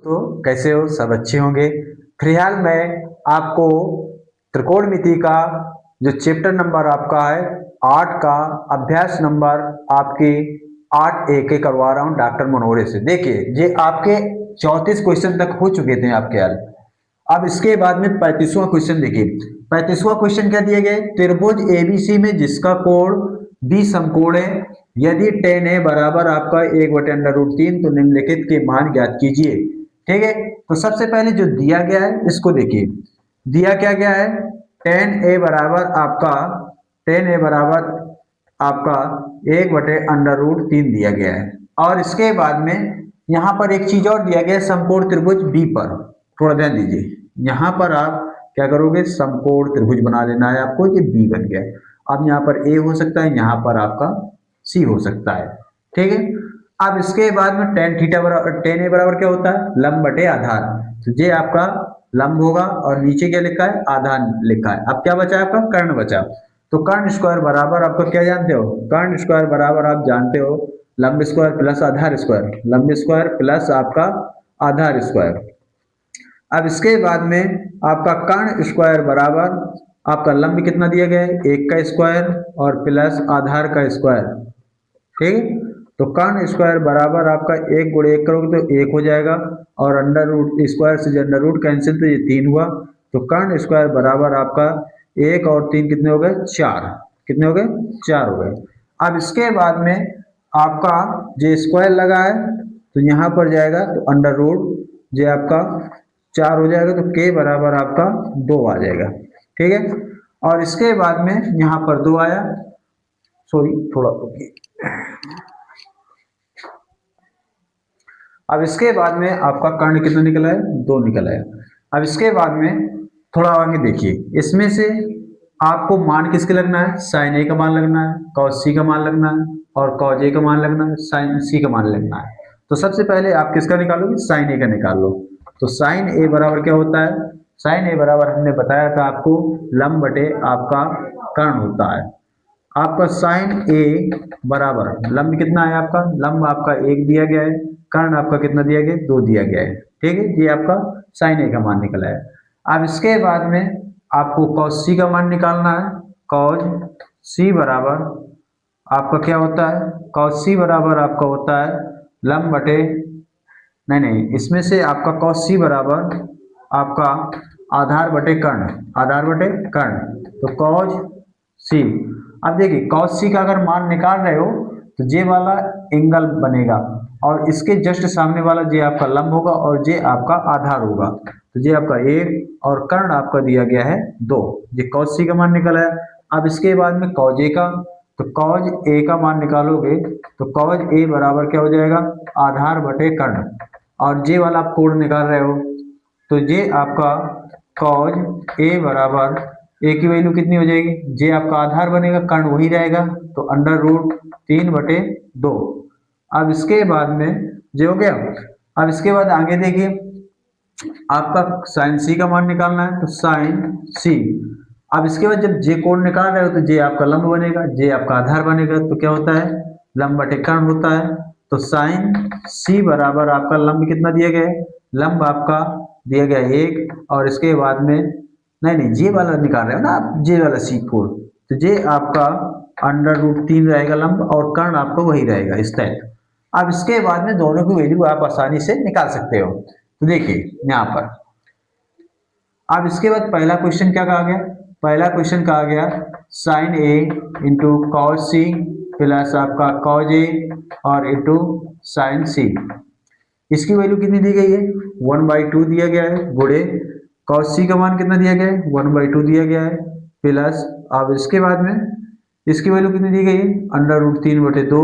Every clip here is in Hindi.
तो कैसे हो? सब अच्छे होंगे। फिलहाल मैं आपको त्रिकोणमिति का जो चैप्टर नंबर आपका है 8 का अभ्यास नंबर आपके 8A के करवा रहा हूं डॉक्टर मनोहरे से। देखिए ये आपके 34 क्वेश्चन तक हो चुके थे आपके हल। अब इसके बाद में 35वां क्वेश्चन देखिए। 35वां क्वेश्चन क्या दिया गया है? त्रिभुज एबीसी में जिसका कोण बी समकोण है, यदि tan a बराबर आपका 1/√3 तो निम्नलिखित के मान ज्ञात कीजिए। ठीक है, तो सबसे पहले जो दिया गया है इसको देखिए। दिया क्या गया है? tan a बराबर आपका 1/√3 दिया गया है। और इसके बाद में यहां पर एक चीज और दिया गया है, समकोण त्रिभुज बी पर। थोड़ा ध्यान दीजिए, यहां पर आप क्या करोगे? समकोण त्रिभुज बना लेना है आपको। ये बी बन गया। अब यहाँ पर ए हो सकता है, यहाँ पर आपका सी हो सकता है। ठीक है, अब इसके बाद में tan a बराबर क्या होता है? लंब बटे आधार। तो ये आपका लंब होगा और नीचे क्या लिखा है? आधार लिखा है। अब क्या बचा? आपका कर्ण बचा। तो कर्ण स्क्वायर बराबर आपका क्या जानते हो? कर्ण स्क्वायर बराबर आप जानते हो लंब स्क्वायर प्लस आधार स्क्वायर। लंब स्क्वायर प्लस आपका आधार स्क्वायर। अब इसके बाद में आपका कर्ण स्क्वायर बराबर आपका लंब कितना दिया गया है? 1 का स्क्वायर और प्लस आधार का स्क्वायर। ठीक है, तो कर्ण स्क्वायर बराबर आपका 1 गुणे 1 करोगे तो 1 हो जाएगा और अंडर रूट स्क्वायर से अंडर रूट कैंसिल तो ये 3 हुआ। तो कर्ण स्क्वायर बराबर आपका 1 और 3 कितने हो गए? 4। कितने हो गए? 4 हो गए। अब इसके बाद में आपका जो स्क्वायर लगा है तो यहाँ पर जाएगा तो अंडर रूट जो आपका 4 हो जाएगा, तो k बराबर आपका 2 आ जाएगा। ठीक है, और इसके बाद में यहाँ पर 2 आया। सॉरी थोड़ा, अब इसके बाद में आपका कर्ण कितना निकला है? 2 निकला है। अब इसके बाद में थोड़ा आगे देखिए, इसमें से आपको मान किसके लगना है? साइन ए का मान लगना है, कॉस सी का मान लगना है और कॉज ए का मान लगना है, साइन सी का मान लगना है। तो सबसे पहले आप किसका निकालोगे? साइन ए का निकाल लो। तो साइन ए बराबर क्या होता है? साइन ए बराबर हमने बताया था आपको लंब बटे आपका कर्ण होता है। आपका साइन ए बराबर लंब कितना है? आपका लंब आपका 1 दिया गया है, कर्ण आपका कितना दिया गया? 2 दिया गया है। ठीक है, ये आपका साइन ए का मान निकला है। अब इसके बाद में आपको कॉस सी का मान निकालना है। कॉस सी बराबर आपका क्या होता है? कॉस सी बराबर आपका होता है लंब बटे, नहीं, इसमें से आपका कॉस सी बराबर आपका आधार बटे कर्ण। आधार बटे कर्ण, तो कॉस सी। अब देखिए कॉस सी का अगर मान निकाल रहे हो तो जे वाला एंगल बनेगा और इसके जस्ट सामने वाला जे आपका लंब होगा और जे आपका आधार होगा। तो जे आपका 1 और कर्ण आपका दिया गया है 2। ये कॉस सी का मान निकला है। अब इसके बाद में कॉज ए का, तो कॉज ए का मान निकालोगे तो कॉज ए बराबर क्या हो जाएगा? आधार बटे कर्ण। और जे वाला आप कोण निकाल रहे हो तो ये आपका कॉज ए बराबर ए की वैल्यू कितनी हो जाएगी? जे आपका आधार बनेगा, कर्ण वही रहेगा, तो अंडर रूट 3/2। अब इसके बाद में जो हो गया। अब इसके बाद आगे देखिए, आपका साइन सी का मान निकालना है, तो साइन सी। अब इसके बाद जब जे कोण निकाल रहे हो तो जे आपका लंब बनेगा, जे आपका आधार बनेगा, तो क्या होता है? लंब बटे कर्ण होता है। तो साइन सी बराबर आपका लंब कितना दिया गया है? लंब आपका दिया गया 1 और इसके बाद में नहीं, जे वाला निकाल रहे हो ना आप, जे वाला C4, तो जे आपका अंडर रूट 3 रहेगा लंब और कर्ण आपका वही रहेगा इस टाइप। अब इसके बाद में दोनों की वैल्यू आप आसानी से निकाल सकते हो। तो देखिए यहाँ पर अब इसके बाद पहला क्वेश्चन क्या कहा गया? पहला क्वेश्चन कहा गया साइन ए इंटू कॉस सी प्लस आपका कॉज ए और इंटू साइन सी। इसकी वैल्यू कितनी दी गई है? 1/2 दिया गया है, गुणे कॉस सी का मान कितना दिया गया है? 1/2 दिया गया है, प्लस अब इसके बाद में इसकी वैल्यू कितनी दी गई है? अंडर रूट 3/2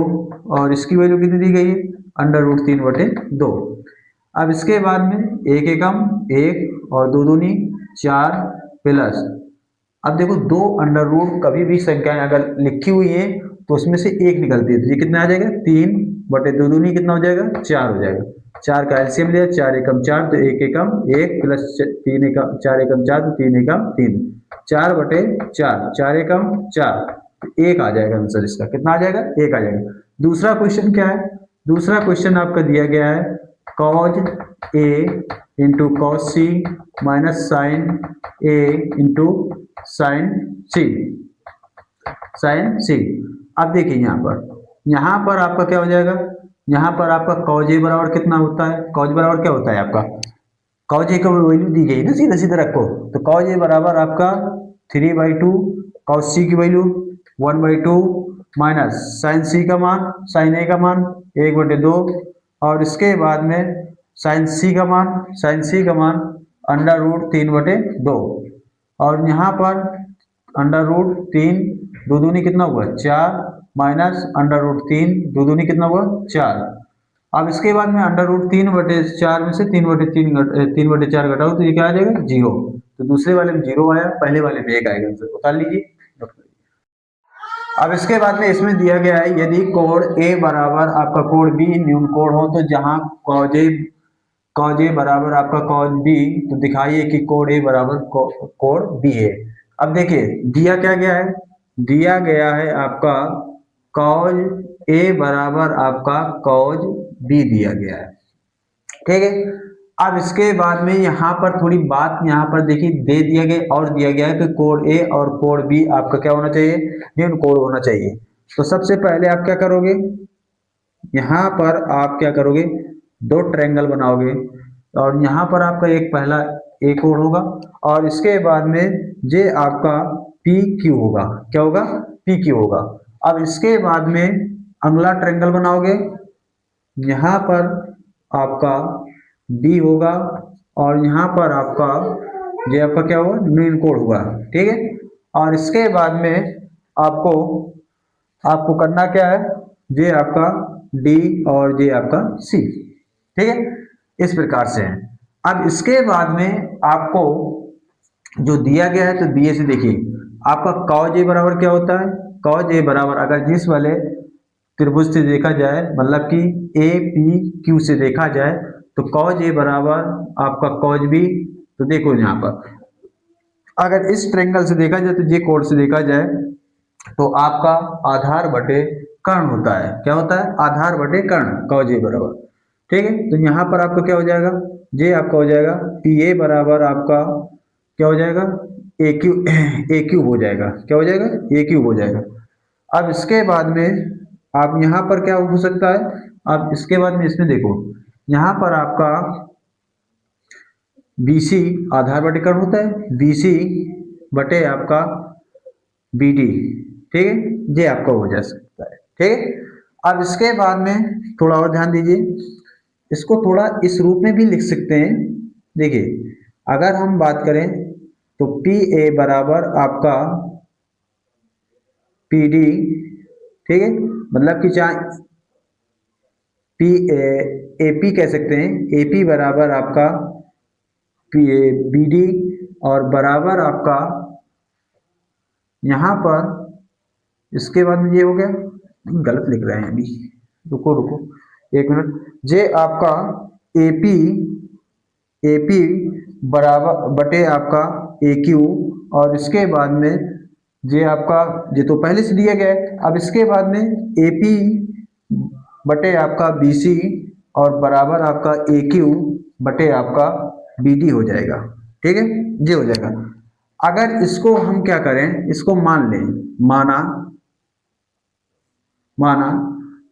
और इसकी वैल्यू कितनी दी गई है? Under root 3/2। अब इसके बाद में एक एकम 1 और 2 दूनी 4 प्लस, अब देखो 2 अंडर रूट कभी भी संख्याएं अगर लिखी हुई है तो उसमें से एक निकलती है, तो ये कितना आ जाएगा? 3/2 दूनी कितना हो जाएगा? 4 हो जाएगा। 4 का एलसीएम लिया, 4 एकम 4 तो 1 एकम 1 प्लस 3 एकम 4 एकम 4 तो 3 एकम 3, 4/4, 4 एकम 4, 1 आ जाएगा आंसर इसका। कितना आ जाएगा? 1 आ जाएगा। दूसरा क्वेश्चन क्या है? दूसरा क्वेश्चन आपका दिया गया है कॉज ए इंटू कॉस सी माइनस साइन ए इंटू साइन सी, साइन सी। अब देखिए यहाँ पर आपका क्या हो जाएगा, यहाँ पर आपका कॉज ए बराबर कितना होता है, कॉज बराबर क्या होता है आपका, कॉज ए का वैल्यू दी गई ना, सीधा सीधा रखो, तो कॉज ए बराबर आपका 3/2, कॉस सी की वैल्यू 1/2 माइनस साइन सी का मान, साइन ए का मान 1/2, और इसके बाद में साइन सी का मान, साइन सी का मान √3/2, और यहाँ पर √3 दो दूनी कितना हुआ 4 माइनस √3 दो दूनी कितना हुआ 4। अब इसके बाद में √3/4 में से 3/4 घटाओ तो ये क्या आ जाएगा 0, तो दूसरे वाले में 0 आया, पहले वाले में 1 आएगा, उतार लीजिए। अब इसके बाद में इसमें दिया गया है यदि कोण ए बराबर आपका कोण बी न्यून कोण हो, तो जहां कॉज ए बराबर आपका कॉज बी, तो दिखाइए कि कोण ए बराबर कोण बी है। अब देखिए दिया क्या गया है, दिया गया है आपका कॉज ए बराबर आपका कॉज बी दिया गया है, ठीक है। अब इसके बाद में यहाँ पर थोड़ी बात यहाँ पर देखिए दे दिया गया और दिया गया है कि कोण ए और कोण बी आपका क्या होना चाहिए, न्यून कोण होना चाहिए। तो सबसे पहले आप क्या करोगे, यहाँ पर आप क्या करोगे, दो ट्रायंगल बनाओगे, और यहाँ पर आपका एक पहला ए कोण होगा, और इसके बाद में ये आपका पी क्यू होगा, क्या होगा पी क्यू होगा। अब इसके बाद में अगला ट्रायंगल बनाओगे, यहाँ पर आपका बी होगा, और यहाँ पर आपका ये आपका क्या होगा न्यून कोण होगा, ठीक है। और इसके बाद में आपको आपको करना क्या है, ये आपका डी और ये आपका सी, ठीक है, इस प्रकार से है। अब इसके बाद में आपको जो दिया गया है, तो दिए से देखिए आपका कॉज ए बराबर क्या होता है, कॉज ए बराबर अगर जिस वाले त्रिभुज से देखा जाए, मतलब कि ए पी क्यू से देखा जाए, तो कॉज ए बराबर आपका कॉज बी, तो देखो यहाँ पर अगर इस ट्रायंगल से देखा जाए, तो ये कोण से देखा जाए, तो आपका आधार बटे कर्ण होता है, क्या होता है आधार बटे कर्ण, कॉज ए बराबर, ठीक है। तो यहाँ पर आपका क्या हो जाएगा, ये आपका हो जाएगा पी ए बराबर आपका क्या हो जाएगा ए क्यूब हो जाएगा, क्या हो जाएगा ए क्यूब हो जाएगा। अब इसके बाद में आप यहाँ पर क्या हो सकता है, अब इसके बाद में इसमें देखो यहाँ पर आपका BC आधार बटे कर्ण होता है, BC बटे आपका BD, ठीक है, ये आपका हो जा सकता है, ठीक है। अब इसके बाद में थोड़ा और ध्यान दीजिए, इसको थोड़ा इस रूप में भी लिख सकते हैं। देखिए अगर हम बात करें तो पी ए बराबर आपका पी डी, ठीक है, मतलब कि चाहे पी ए पी कह सकते हैं, ए पी बराबर आपका पी ए बी डी, और बराबर आपका यहाँ पर इसके बाद में ये हो गया, गलत लिख रहे हैं अभी, रुको रुको एक मिनट, ये आपका ए पी बराबर बटे आपका ए क्यू, और इसके बाद में ये आपका ये तो पहले से दिया गया है, अब इसके बाद में ए पी बटे आपका बी सी, और बराबर आपका ए क्यू बटे आपका बी डी हो जाएगा, ठीक है, ये हो जाएगा। अगर इसको हम क्या करें, इसको मान लें, माना माना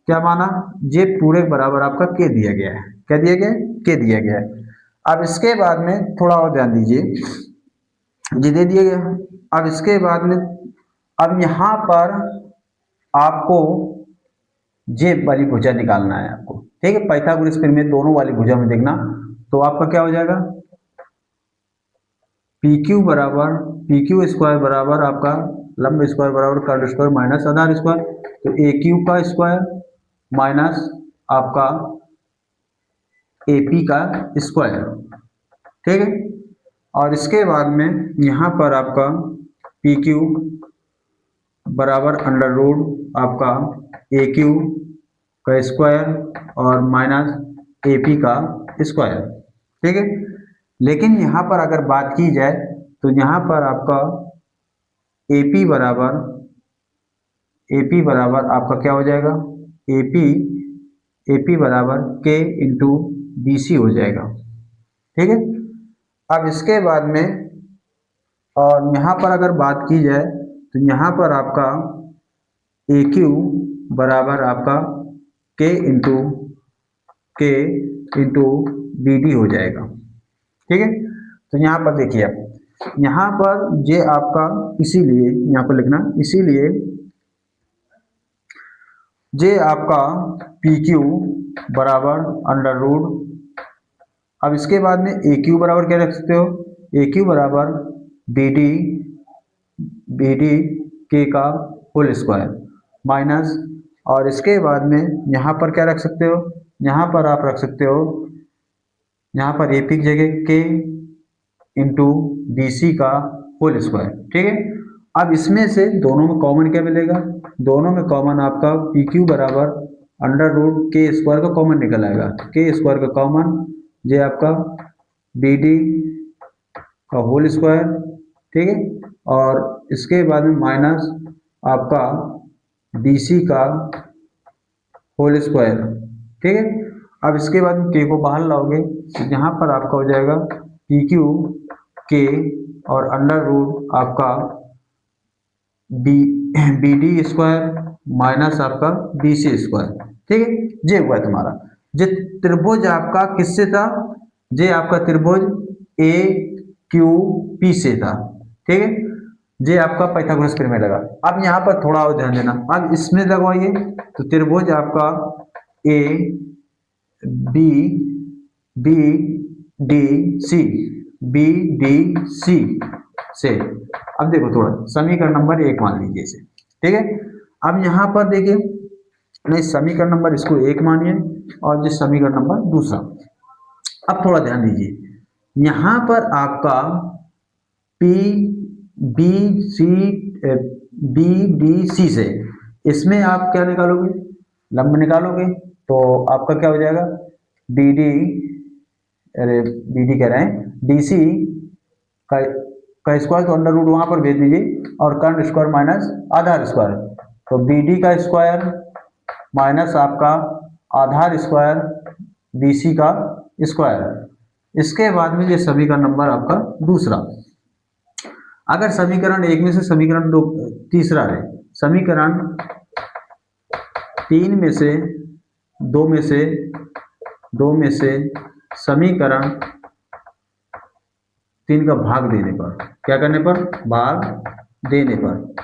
क्या माना, ये पूरे बराबर आपका के दिया गया है, क्या दिया गया है के दिया गया है। अब इसके बाद में थोड़ा और ध्यान दीजिए, ये दे दिया गया, अब इसके बाद में अब यहाँ पर आपको ये वाली भुजा निकालना है आपको, ठीक है, पाइथागोरस प्रमेय दोनों वाली भुजा में देखना, तो आपका क्या हो जाएगा पी क्यू बराबर पी क्यू स्क्वायर बराबर आपका लंब स्क्वायर बराबर कर्ण स्क्वायर माइनस आधार स्क्वायर, तो ए क्यू का स्क्वायर माइनस आपका ए पी का स्क्वायर, ठीक है। और इसके बाद में यहाँ पर आपका पी क्यू बराबर अंडर रूट आपका ए क्यू का स्क्वायर और माइनस ए पी का स्क्वायर, ठीक है। लेकिन यहाँ पर अगर बात की जाए, तो यहाँ पर आपका ए पी बराबर आपका क्या हो जाएगा, ए पी बराबर के इंटू BC हो जाएगा। ठीक है। अब इसके बाद में और यहाँ पर अगर बात की जाए तो यहाँ पर आपका AQ बराबर आपका K इंटू के इंटू BD हो जाएगा। ठीक है। तो यहाँ पर देखिए आप, यहाँ पर ये आपका, इसीलिए यहाँ पर लिखना, इसीलिए ये आपका PQ बराबर अंडर रूट। अब इसके बाद में AQ बराबर क्या रख सकते हो, AQ बराबर बी डी के का होल स्क्वायर माइनस, और इसके बाद में यहाँ पर क्या रख सकते हो, यहाँ पर आप रख सकते हो, यहाँ पर AP की जगह के इंटू BC का होल स्क्वायर। ठीक है। अब इसमें से दोनों में कॉमन क्या मिलेगा, दोनों में कॉमन आपका PQ बराबर अंडर रूट के स्क्वायर का कॉमन निकल आएगा, के स्क्वायर का कॉमन, ये आपका BD का होल स्क्वायर। ठीक है। और इसके बाद में माइनस आपका BC का होल स्क्वायर। ठीक है। अब इसके बाद के को बाहर लाओगे तो यहाँ पर आपका हो जाएगा PQ के और अंडर रूट आपका बी डी स्क्वायर माइनस आपका BC स्क्वायर। ठीक है। ये हुआ तुम्हारा, ये त्रिभुज आपका किससे था, ये आपका त्रिभुज AQP से था। ठीक है। ये आपका पाइथागोरस प्रमेय लगा। अब यहाँ पर थोड़ा और ध्यान देना, अब इसमें लगवाइए तो त्रिभुज आपका A B B D C, B D C से, अब देखो थोड़ा समीकरण नंबर 1 मान लीजिए इसे। ठीक है। अब यहाँ पर देखिए, नहीं समीकरण नंबर इसको 1 मानिए और जिस समीकरण नंबर दूसरा। अब थोड़ा ध्यान दीजिए, यहाँ पर आपका P B C B D C से, इसमें आप क्या निकालोगे, लंब निकालोगे, तो आपका क्या हो जाएगा बी डी, अरे बी डी कह रहे हैं डी सी का स्क्वायर, तो अंडर रूट वहां पर भेज दीजिए, और कर्ण स्क्वायर माइनस आधार स्क्वायर, तो बी डी का स्क्वायर माइनस आपका आधार स्क्वायर BC का स्क्वायर। इसके बाद में ये समीकरण नंबर आपका दूसरा। अगर समीकरण 1 में से समीकरण 2 तीसरा है, समीकरण 3 में से 2 में से 2 में से समीकरण 3 का भाग देने पर, क्या करने पर, भाग देने पर।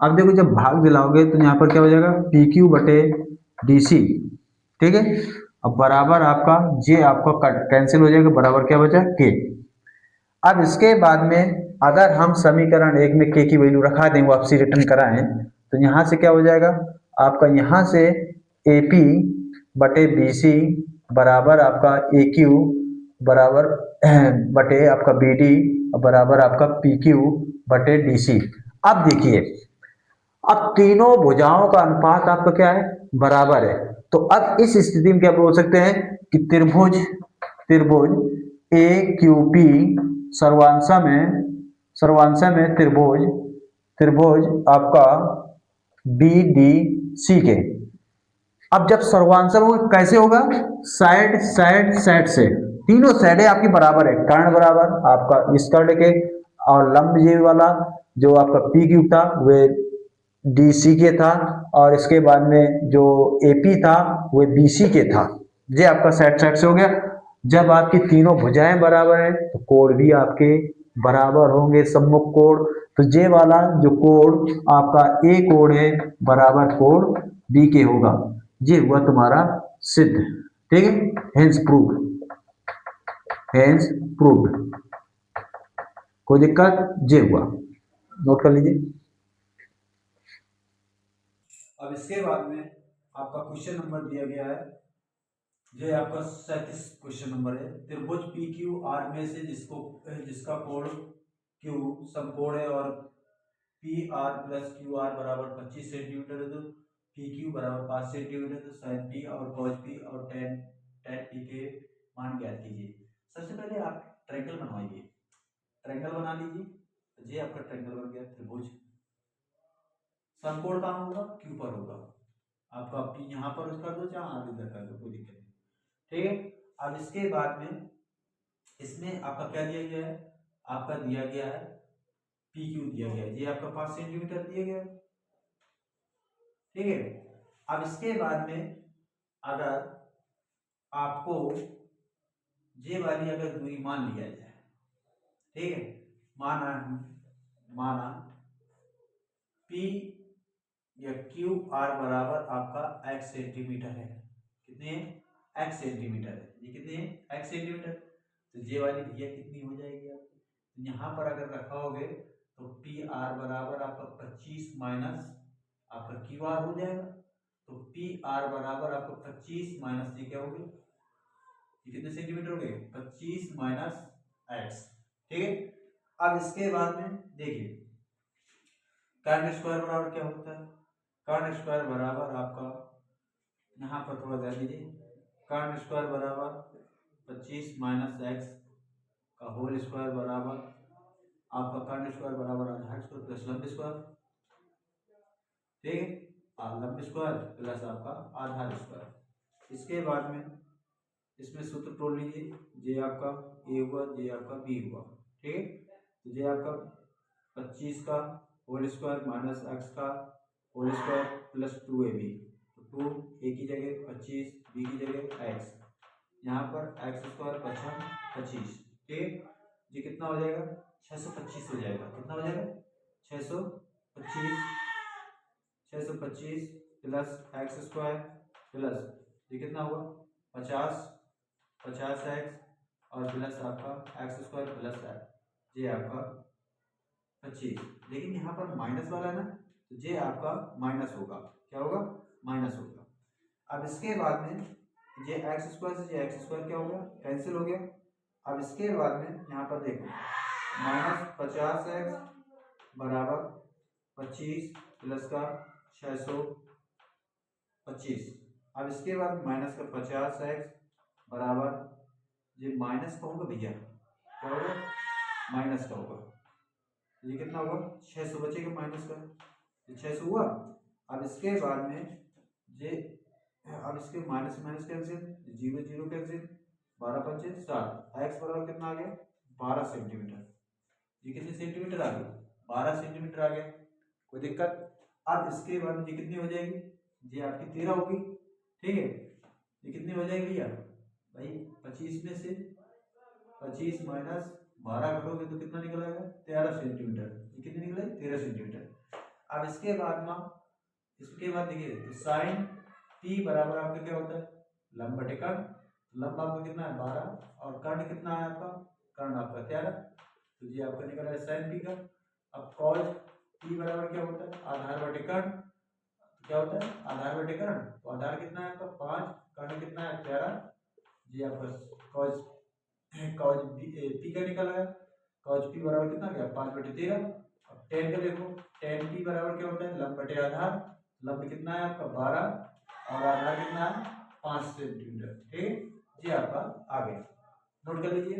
अब देखो जब भाग दिलाओगे तो यहाँ पर क्या हो जाएगा PQ बटे DC। ठीक है। अब बराबर आपका ये आपका कैंसिल हो जाएगा, बराबर क्या बचा K। अब इसके बाद में अगर हम समीकरण 1 में K की वैल्यू रखा दें, वापसी रिटर्न कराएं, तो यहाँ से क्या हो जाएगा आपका, यहाँ से AP बटे BC बराबर आपका AQ बराबर बटे आपका BD बराबर आपका PQ बटे DC। अब देखिए, अब तीनों भुजाओं का अनुपात आपका क्या है, बराबर है। तो अब इस स्थिति में क्या बोल सकते हैं कि त्रिभुज त्रिभुज AQP सर्वांश में त्रिभुज त्रिभुज आपका BDC के। अब जब सर्वांश होगा कैसे होगा, साइड साइड साइड से, तीनों साइडें आपकी बराबर है, कर्ण बराबर आपका इस कर्ण के, और लंब ये वाला जो आपका PQ था वे DC के था, और इसके बाद में जो AP था वो BC के था। ये आपका साइड साइड से हो गया। जब आपकी तीनों भुजाएं बराबर हैं तो कोण भी आपके बराबर होंगे, सम्मुख कोण। तो ये वाला जो कोण आपका A कोण है बराबर कोण B के होगा। ये हुआ तुम्हारा सिद्ध। ठीक है, हेंस प्रूव्ड, हेंस प्रूव्ड। कोई दिक्कत, ये हुआ, नोट कर लीजिए। अब इसके बाद में आपका क्वेश्चन नंबर दिया गया है, ये आपका 37 क्वेश्चन नंबर है। त्रिभुज PQR में से जिसका कोण Q समकोण है और PR प्लस QR बराबर 25 सेंटीमीटर है, तो PQ बराबर 5 सेंटीमीटर, तो sin P और cos P और tan P के मान ज्ञात कीजिए। सबसे पहले आप ट्रायंगल बनवाइए, ट्रायंगल बना लीजिए। तो ये आपका ट्रायंगल बन गया त्रिभुज। समकोण कहाँ होगा, Q पर होगा। आपका P यहाँ पर कर दो, चाहे आगे इधर कर दो, कोई दिक्कत नहीं। ठीक है। अब इसके बाद में इसमें आपका क्या दिया गया है, आपका दिया गया है पी क्यू दिया गया है, ये आपका 5 सेंटीमीटर दिया गया है, ठीक है। अब इसके बाद में अगर आपको ये वाली अगर दूरी मान लिया जाए, ठीक है, माना पी या क्यू आर बराबर आपका x सेंटीमीटर है, कितने x सेंटीमीटर है, ये कितने x सेंटीमीटर, तो ये वाली भैया कितनी हो जाएगी आपकी, तो यहाँ पर अगर रखोगे तो पी आर बराबर आपका 25 माइनस आपका क्यू आर हो जाएगा, तो पी आर बराबर आपका 25 माइनस ये क्या हो गया, ये कितने सेंटीमीटर हो गए 25 माइनस x, ठीक है। अब इसके बाद में देखिए कर्न स्क्वायर बराबर क्या होता है, कर्न स्क्वायर बराबर आपका यहाँ पर थोड़ा ध्यान दीजिए, कर्न स्क्वायर बराबर 25 माइनस एक्स का होल स्क्वायर बराबर आपका कर्न स्क्वायर बराबर आधार स्क्वायर प्लस लंब स्क्वायर, ठीक है, लंब स्क्वायर प्लस आपका आधार स्क्वायर। इसके बाद में इसमें सूत्र तोड़ लीजिए, जे आपका ए हुआ, जे आपका बी हुआ, ठीक है, तो जे आपका 25 का होल स्क्वायर माइनस एक्स का होल स्क्वायर प्लस 2ab, तो 2 ए की जगह 25, बी की जगह एक्स, यहाँ पर एक्स स्क्वायर पचम 25, ठीक, ये कितना हो जाएगा 625 हो जाएगा, कितना हो जाएगा 625 प्लस एक्स स्क्वायर प्लस ये कितना हुआ 50 एक्स और प्लस आपका एक्स स्क्वायर प्लस ये आपका 25, लेकिन यहाँ पर माइनस वाला है ना, तो ये आपका माइनस होगा, क्या होगा माइनस होगा। अब इसके बाद में ये एक्स स्क्वायर से ये एक्स स्क्वायर क्या होगा कैंसिल हो गया। अब इसके बाद में यहाँ पर देखो माइनस 50 एक्स बराबर 25 प्लस का 625, अब इसके बाद माइनस का 50 एक्स बराबर ये माइनस का होगा भैया, क्या होगा माइनस का होगा, ये कितना होगा 600 बचेगा माइनस का, ये 600 हुआ। अब इसके बाद में ये अब इसके माइनस माइनस कैंसिल, 0 0 कैंसिल, 12 पंचे 60, एक्स बराबर कितना आ गया 12 सेंटीमीटर, ये कितने सेंटीमीटर आ गया 12 सेंटीमीटर आ गया, कोई दिक्कत। अब इसके बाद ये कितनी हो जाएगी, ये आपकी 13 होगी, ठीक है, ये कितनी हो जाएगी भैया भाई 25 में से 25 माइनस 12 करोगे तो कितना निकल आएगा 13 सेंटीमीटर, ये कितनी निकले 13 सेंटीमीटर। अब इसके बाद देखिए तो साइन पी बराबर आपका क्या होता है लंब बटे कर्ण, लंब आपका कितना है 12 और कर्ण कितना है आपका, कर्ण आपका 13, तो ये आपका निकल है साइन पी का। अब कॉस पी बराबर क्या होता है आधार बटे कर्ण, क्या होता है आधार बटे कर्ण, तो आधार कितना है आपका 5, कर्ण कितना है 13, ये आपका कॉस पी का निकल आया, कॉस पी बराबर कितना गया 5/13। अब टेन का देखो टेन पी बराबर क्या होता है लंब बटे आधार, लंब कितना है आपका 12 और आधार कितना है 5 सेंटीमीटर, ठीक, ये आपका आ गया, नोट कर लीजिए।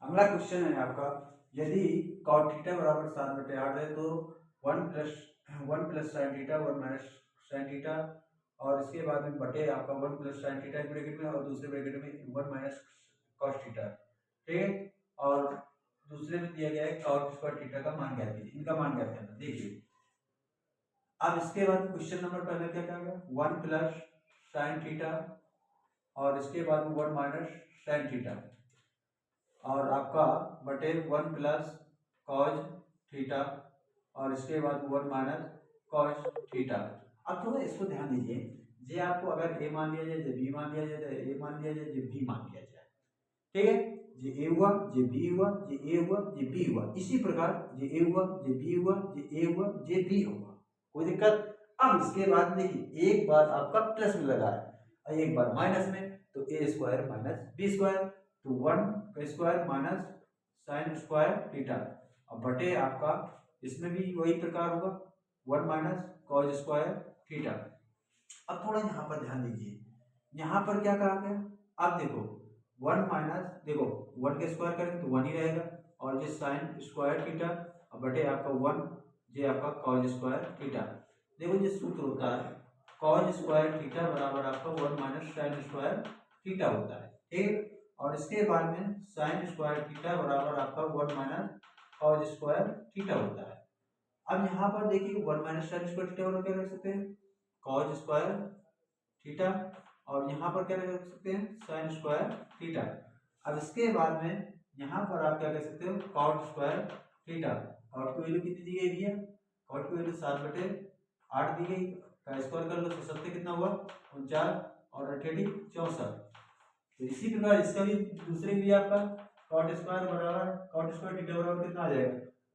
अगला क्वेश्चन है आपका, यदि cot थीटा बराबर 7/8 है तो 1 plus sine theta 1 minus sine theta, और इसके बाद में बटे आपका 1 प्लस साइन थीटा एक ब्रैकेट में और दूसरे ब्रैकेट में 1 माइनस कॉस थीटा, ठीक है, और दूसरे में दिया गया है कॉट स्क्वायर थीटा का मान ज्ञात कीजिए, इनका मान ज्ञात करना। देखिए अब इसके बाद क्वेश्चन नंबर पहले क्या कहा गया 1 प्लस साइन थीटा और इसके बाद 1 माइनस साइन थीटा और आपका बटे 1 प्लस कॉस थीटा और इसके बाद 1 माइनस कॉस थीटा। अब थोड़ा इसको ध्यान दीजिए, जे आपको अगर ए मान लिया जाए, जे बी मान लिया जाए, ए मान लिया जाए, जे बी मान लिया जाए, ठीक है, जे ए हुआ, जे बी हुआ, जे ए हुआ, जे बी हुआ, इसी प्रकार जे ए हुआ, जे बी हुआ, जे ए हुआ, जे बी हुआ, कोई दिक्कत। अब इसके बाद देखिए एक बार आपका प्लस में लगा है और एक बार माइनस में, तो ए स्क्वायर माइनस बी स्क्वायर, तो 1 का square minus sine square theta, अब बटे आपका इसमें भी वही प्रकार होगा 1 माइनस कॉस स्क्वायर थीटा। अब थोड़ा यहाँ पर ध्यान दीजिए, यहाँ पर क्या कहा गया, अब देखो 1 माइनस देखो 1 का स्क्वायर करेंगे तो 1 ही रहेगा और ये साइन स्क्वायर थीटा बटे आपका 1 ये आपका कॉस स्क्वायर थीटा। देखो ये सूत्र होता है कॉज स्क्वायर थीटा बराबर आपका 1 माइनस साइन स्क्वायर थीटा होता है, ठीक। और इसके बाद में साइन स्क्वायर थीटा बराबर आपका 1 माइनस कॉज स्क्वायर थीटा होता है। अब यहाँ पर देखिए 1 माइनस साइन स्क्वायर थीटा बराबर क्या रख सकते हैं, कॉज स्क्वायर थीटा, और यहाँ पर क्या रख सकते हैं, साइन स्क्वायर थीटा। अब इसके बाद में यहाँ पर आप क्या कह सकते हो, कॉट स्क्वायर थीटा। कॉट की वैल्यू कितनी दी गई है, कॉट की वैल्यू 7/8 दी गई, का स्क्वायर कर लो तो 7 कितना हुआ 49 और 8 64। तो इसी प्रकार इसका भी दूसरे भी आपका कॉट स्क्वायर बराबर कॉट स्क्वायर थीटा बराबर कितना आ जाएगा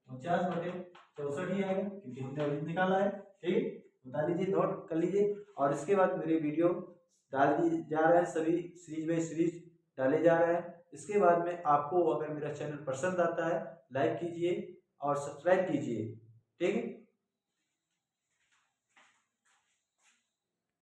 49/64 ही आएगा, क्योंकि हमने अभी निकाला है, ठीक। बता लीजिए, नोट कर लीजिए। और इसके बाद मेरे वीडियो डाल दिए जा रहे हैं, सभी सीरीज बाई सीरीज डाले जा रहे हैं। इसके बाद में आपको अगर मेरा चैनल पसंद आता है लाइक कीजिए और सब्सक्राइब कीजिए, ठीक है।